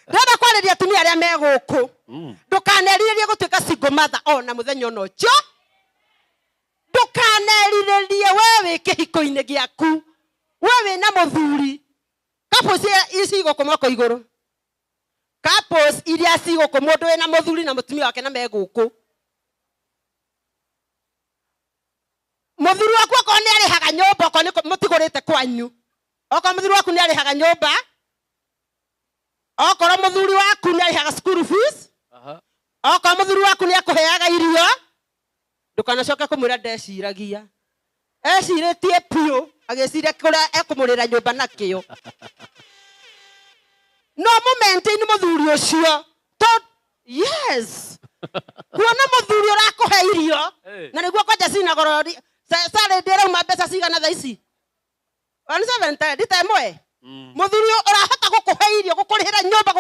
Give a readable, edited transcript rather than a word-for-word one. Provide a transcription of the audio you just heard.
ndenda kwariria atumia aria me guku ndukaneririe gutuika single mother ona muthenya ono cio ndukaneririe we wi kihiko-ini giaku we wina muthuri couples ici guku moko iguru couples iria ci guku mundu wina muthuri na mutumia wake na me guku muthuri waku ko ni arihaga nyumba ko ni mutigurite kwanyu oko muthuri waku ni arihaga nyumba okoro muthuri waku ni arihaga school fees oko muthuri waku ni akuheaga irio ndukanacoka kumwira ndeciragia eciritie pio agiciria kuria ekumurira nyumba nakio no maintain muthuri ucio yes kuona muthuri urakuhe irio na niguo kwaja cina gorori sare ndira uma mbeca cigana tha ici 170 ndita imwe muthuri urahota gukuhe irio gukurihira nyumba